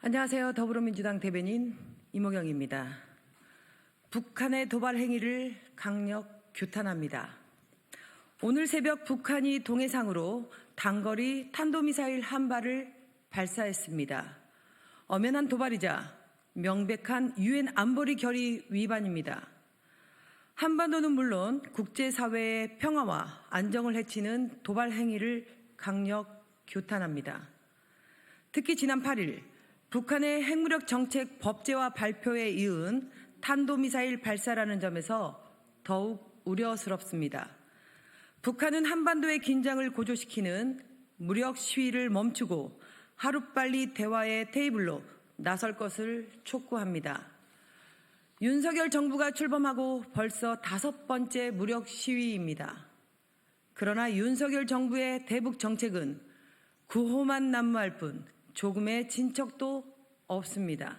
안녕하세요. 더불어민주당 대변인 이모경입니다. 북한의 도발 행위를 강력 규탄합니다. 오늘 새벽 북한이 동해상으로 단거리 탄도미사일 한 발을 발사했습니다. 엄연한 도발이자 명백한 유엔 안보리 결의 위반입니다. 한반도는 물론 국제사회의 평화와 안정을 해치는 도발 행위를 강력 규탄합니다. 특히 지난 8일 북한의 핵무력 정책 법제화 발표에 이은 탄도미사일 발사라는 점에서 더욱 우려스럽습니다. 북한은 한반도의 긴장을 고조시키는 무력 시위를 멈추고 하루빨리 대화의 테이블로 나설 것을 촉구합니다. 윤석열 정부가 출범하고 벌써 5번째 무력 시위입니다. 그러나 윤석열 정부의 대북 정책은 구호만 난무할 뿐 조금의 진척도 없습니다.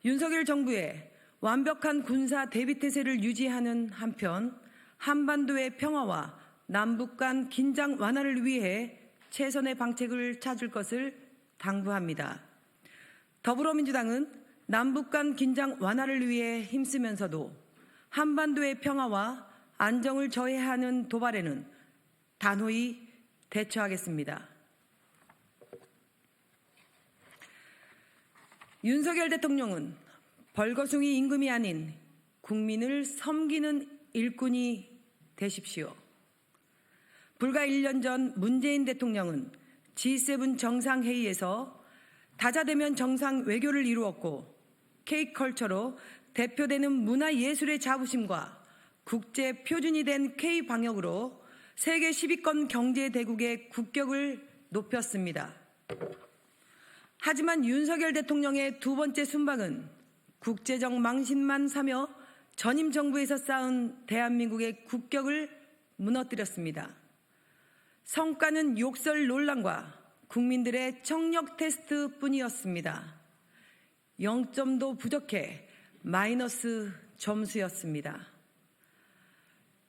윤석열 정부의 완벽한 군사 대비태세를 유지하는 한편 한반도의 평화와 남북 간 긴장 완화를 위해 최선의 방책을 찾을 것을 당부합니다. 더불어민주당은 남북 간 긴장 완화를 위해 힘쓰면서도 한반도의 평화와 안정을 저해하는 도발에는 단호히 대처하겠습니다. 윤석열 대통령은 벌거숭이 임금이 아닌 국민을 섬기는 일꾼이 되십시오. 불과 1년 전 문재인 대통령은 G7 정상회의에서 다자대면 정상 외교를 이루었고 K컬처로 대표되는 문화예술의 자부심과 국제 표준이 된 K방역으로 세계 10위권 경제대국의 국격을 높였습니다. 하지만 윤석열 대통령의 두 번째 순방은 국제적 망신만 사며 전임 정부에서 쌓은 대한민국의 국격을 무너뜨렸습니다. 성과는 욕설 논란과 국민들의 청력 테스트뿐이었습니다. 0점도 부족해 마이너스 점수였습니다.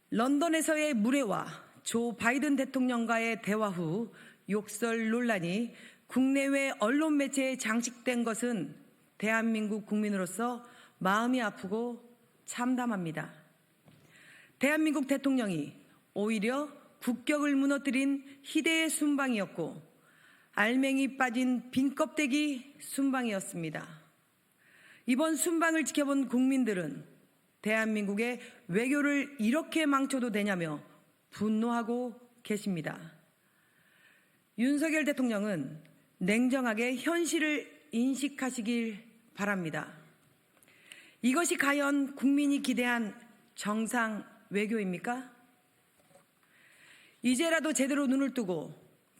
런던에서의 무례와 조 바이든 대통령과의 대화 후 욕설 논란이 국내외 언론 매체에 장식된 것은 대한민국 국민으로서 마음이 아프고 참담합니다. 대한민국 대통령이 오히려 국격을 무너뜨린 희대의 순방이었고 알맹이 빠진 빈 껍데기 순방이었습니다. 이번 순방을 지켜본 국민들은 대한민국의 외교를 이렇게 망쳐도 되냐며 분노하고 계십니다. 윤석열 대통령은 냉정하게 현실을 인식하시길 바랍니다. 이것이 과연 국민이 기대한 정상 외교입니까? 이제라도 제대로 눈을 뜨고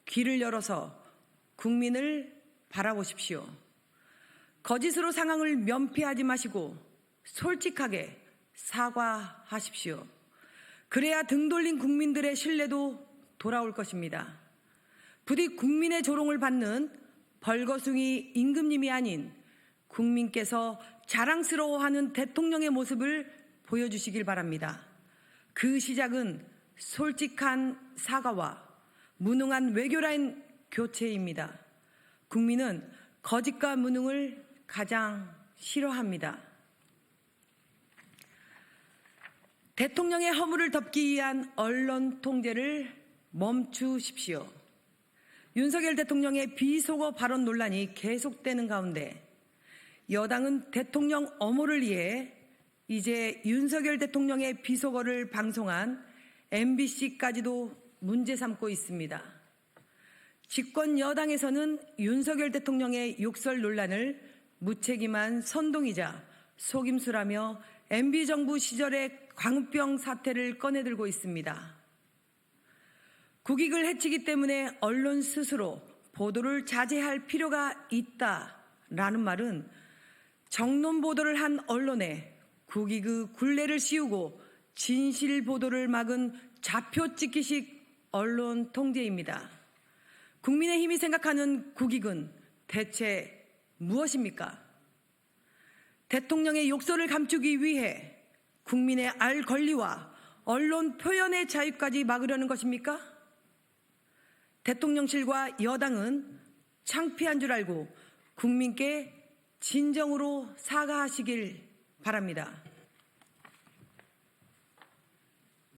귀를 열어서 국민을 바라보십시오. 거짓으로 상황을 면피하지 마시고 솔직하게 사과하십시오. 그래야 등 돌린 국민들의 신뢰도 돌아올 것입니다. 부디 국민의 조롱을 받는 벌거숭이 임금님이 아닌 국민께서 자랑스러워하는 대통령의 모습을 보여주시길 바랍니다. 그 시작은 솔직한 사과와 무능한 외교라인 교체입니다. 국민은 거짓과 무능을 가장 싫어합니다. 대통령의 허물을 덮기 위한 언론 통제를 멈추십시오. 윤석열 대통령의 비속어 발언 논란이 계속되는 가운데 여당은 대통령 엄호를 위해 이제 윤석열 대통령의 비속어를 방송한 MBC까지도 문제 삼고 있습니다. 집권 여당에서는 윤석열 대통령의 욕설 논란을 무책임한 선동이자 속임수라며 MB정부 시절의 광우병 사태를 꺼내들고 있습니다. 국익을 해치기 때문에 언론 스스로 보도를 자제할 필요가 있다라는 말은 정론 보도를 한 언론에 국익의 굴레를 씌우고 진실 보도를 막은 좌표 찍기식 언론 통제입니다. 국민의힘이 생각하는 국익은 대체 무엇입니까? 대통령의 욕설을 감추기 위해 국민의 알 권리와 언론 표현의 자유까지 막으려는 것입니까? 대통령실과 여당은 창피한 줄 알고 국민께 진정으로 사과하시길 바랍니다.